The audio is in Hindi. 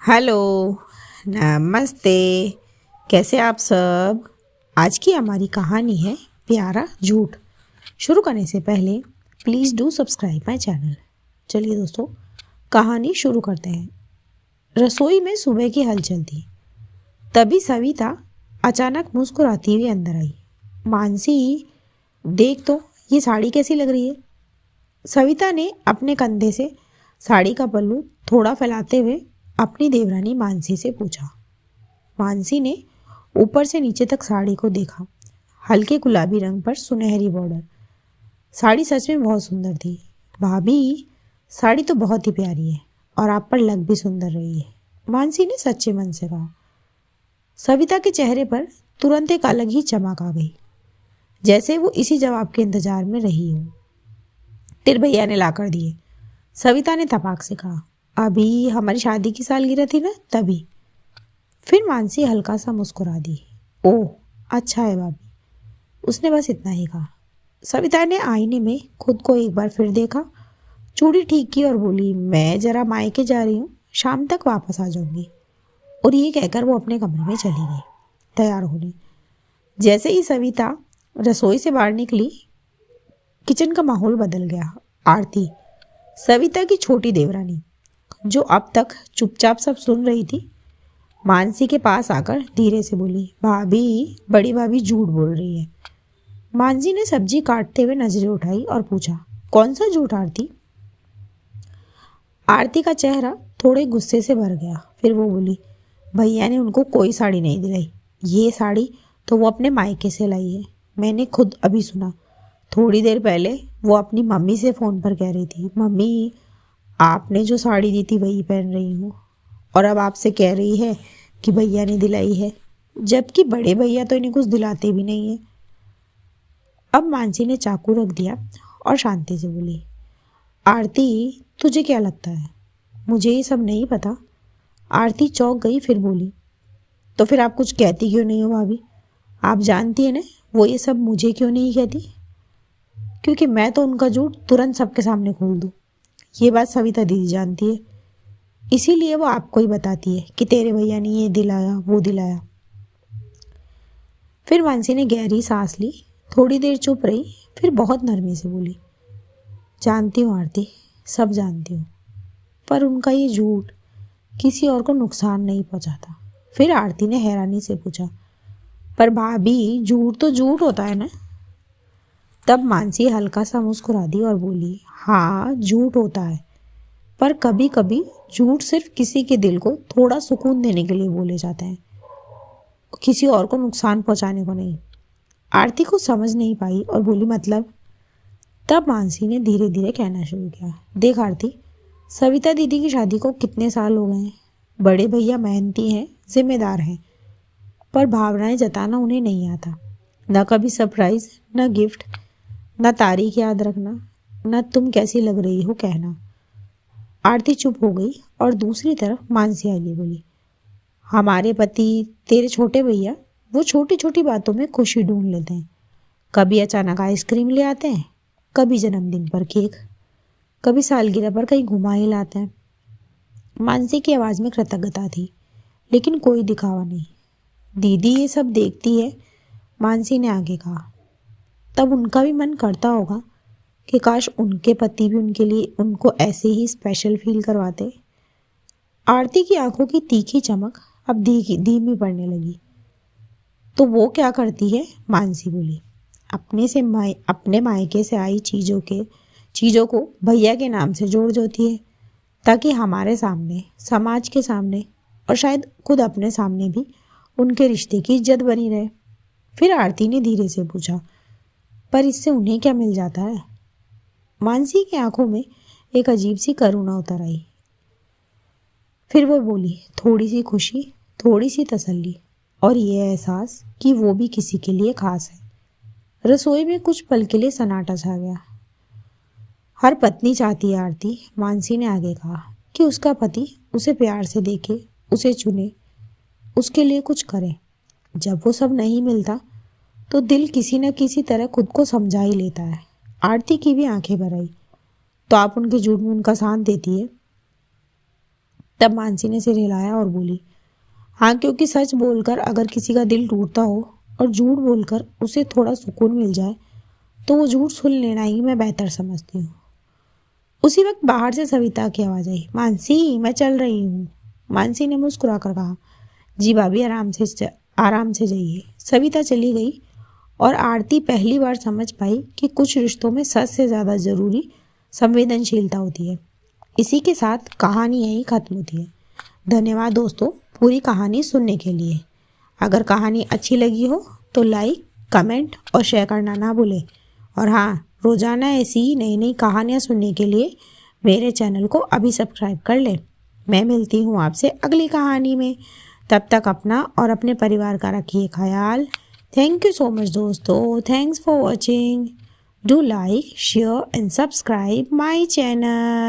हेलो। नमस्ते। कैसे आप सब। आज की हमारी कहानी है प्यारा झूठ। शुरू करने से पहले please do subscribe my channel. चलिए दोस्तों, कहानी शुरू करते हैं। रसोई में सुबह की हलचल थी। तभी सविता अचानक मुस्कुराती हुई अंदर आई। मानसी, देख तो ये साड़ी कैसी लग रही है। सविता ने अपने कंधे से साड़ी का पल्लू थोड़ा फैलाते हुए अपनी देवरानी मानसी से पूछा। मानसी ने ऊपर से नीचे तक साड़ी को देखा। हल्के गुलाबी रंग पर सुनहरी बॉर्डर। साड़ी सच में बहुत सुंदर थी। भाभी, साड़ी तो बहुत ही प्यारी है और आप पर लग भी सुंदर रही है, मानसी ने सच्चे मन से कहा। सविता के चेहरे पर तुरंत एक अलग ही चमक आ गई, जैसे वो इसी जवाब के इंतजार में रही हो। तेरे भैया ने लाकर दिए, सविता ने तपाक से कहा। अभी हमारी शादी की सालगिरह थी ना, तभी। फिर मानसी हल्का सा मुस्कुरा दी। ओह, अच्छा है भाभी, उसने बस इतना ही कहा। सविता ने आईने में खुद को एक बार फिर देखा, चूड़ी ठीक की और बोली, मैं जरा मायके जा रही हूँ, शाम तक वापस आ जाऊंगी। और ये कहकर वो अपने कमरे में चली गई तैयार होने। जैसे ही सविता रसोई से बाहर निकली, किचन का माहौल बदल गया। आरती, सविता की छोटी देवरानी, जो अब तक चुपचाप सब सुन रही थी, मानसी के पास आकर धीरे से बोली, भाभी, बड़ी भाभी झूठ बोल रही है। मानसी ने सब्जी काटते हुए नजरें उठाई और पूछा, कौन सा झूठ आरती। आरती का चेहरा थोड़े गुस्से से भर गया। फिर वो बोली, भैया ने उनको कोई साड़ी नहीं दिलाई। ये साड़ी तो वो अपने मायके से लाई है। मैंने खुद अभी सुना। थोड़ी देर पहले वो अपनी मम्मी से फ़ोन पर कह रही थी, मम्मी, आपने जो साड़ी दी थी वही पहन रही हूँ। और अब आपसे कह रही है कि भैया ने दिलाई है, जबकि बड़े भैया तो इन्हें कुछ दिलाते भी नहीं है। अब मानसी ने चाकू रख दिया और शांति से बोली, आरती, तुझे क्या लगता है मुझे ये सब नहीं पता। आरती चौंक गई, फिर बोली, तो फिर आप कुछ कहती क्यों नहीं हो भाभी। आप जानती है ना वो ये सब मुझे क्यों नहीं कहती। क्योंकि मैं तो उनका झूठ तुरंत सबके सामने खोल दूँ। ये बात सविता दीदी जानती है, इसीलिए वो आपको ही बताती है कि तेरे भैया ने ये दिलाया वो दिलाया। फिर मानसी ने गहरी सांस ली, थोड़ी देर चुप रही, फिर बहुत नरमी से बोली, जानती हूँ आरती, सब जानती हूँ, पर उनका ये झूठ किसी और को नुकसान नहीं पहुँचाता। फिर आरती ने हैरानी से पूछा, पर भाभी, झूठ तो झूठ होता है ना। तब मानसी हल्का सा मुस्कुरा दी और बोली, हाँ, झूठ होता है, पर कभी कभी झूठ सिर्फ किसी के दिल को थोड़ा सुकून देने के लिए बोले जाते हैं, किसी और को नुकसान पहुंचाने को नहीं। आरती को समझ नहीं पाई और बोली, मतलब। तब मानसी ने धीरे धीरे कहना शुरू किया, देख आरती, सविता दीदी की शादी को कितने साल हो गए हैं। बड़े भैया मेहनती हैं, जिम्मेदार हैं, पर भावनाएं जताना उन्हें नहीं आता। न कभी सरप्राइज, न गिफ्ट, न तारीख याद रखना, न तुम कैसी लग रही हो कहना। आरती चुप हो गई और दूसरी तरफ मानसी आगे बोली, हमारे पति, तेरे छोटे भैया, वो छोटी छोटी बातों में खुशी ढूंढ लेते हैं। कभी अचानक आइसक्रीम ले आते हैं, कभी जन्मदिन पर केक, कभी सालगिरह पर कहीं घुमा ही लाते हैं। मानसी की आवाज़ में कृतज्ञता थी, लेकिन कोई दिखावा नहीं। दीदी ये सब देखती है, मानसी ने आगे कहा, तब उनका भी मन करता होगा कि काश उनके पति भी उनके लिए उनको ऐसे ही स्पेशल फील करवाते। आरती की आंखों की तीखी चमक अब धीमी पड़ने लगी। तो वो क्या करती है, मानसी बोली, अपने मायके से आई चीज़ों को भैया के नाम से जोड़ देती है, ताकि हमारे सामने, समाज के सामने और शायद खुद अपने सामने भी उनके रिश्ते की इज्जत बनी रहे। फिर आरती ने धीरे से पूछा, पर इससे उन्हें क्या मिल जाता है। मानसी की आंखों में एक अजीब सी करुणा उतर आई। फिर वो बोली, थोड़ी सी खुशी, थोड़ी सी तसल्ली, और ये एहसास कि वो भी किसी के लिए खास है। रसोई में कुछ पल के लिए सन्नाटा छा गया। हर पत्नी चाहती है आरती, मानसी ने आगे कहा, कि उसका पति उसे प्यार से देखे, उसे चुने, उसके लिए कुछ करे। जब वो सब नहीं मिलता तो दिल किसी न किसी तरह खुद को समझा ही लेता है। आरती की भी आंखें भर आई। तो आप उनके झूठ में उनका साथ देती है। तब मानसी ने सिर हिलाया और बोली, हाँ, क्योंकि सच बोलकर अगर किसी का दिल टूटता हो और झूठ बोलकर उसे थोड़ा सुकून मिल जाए तो वो झूठ सुन लेना ही मैं बेहतर समझती हूँ। उसी वक्त बाहर से सविता की आवाज़ आई, मानसी मैं चल रही हूँ। मानसी ने मुस्कुरा कर कहा, जी भाभी आराम से जाइए। सविता चली गई और आरती पहली बार समझ पाई कि कुछ रिश्तों में सच से ज़्यादा ज़रूरी संवेदनशीलता होती है। इसी के साथ कहानी यहीं ख़त्म होती है। धन्यवाद दोस्तों पूरी कहानी सुनने के लिए। अगर कहानी अच्छी लगी हो तो लाइक, कमेंट और शेयर करना ना भूलें। और हाँ, रोज़ाना ऐसी ही नई नई कहानियाँ सुनने के लिए मेरे चैनल को अभी सब्सक्राइब कर लें। मैं मिलती हूँ आपसे अगली कहानी में। तब तक अपना और अपने परिवार का रखिए ख्याल। थैंक यू सो मच दोस्तों। Thanks for watching. Do like, share and subscribe my channel.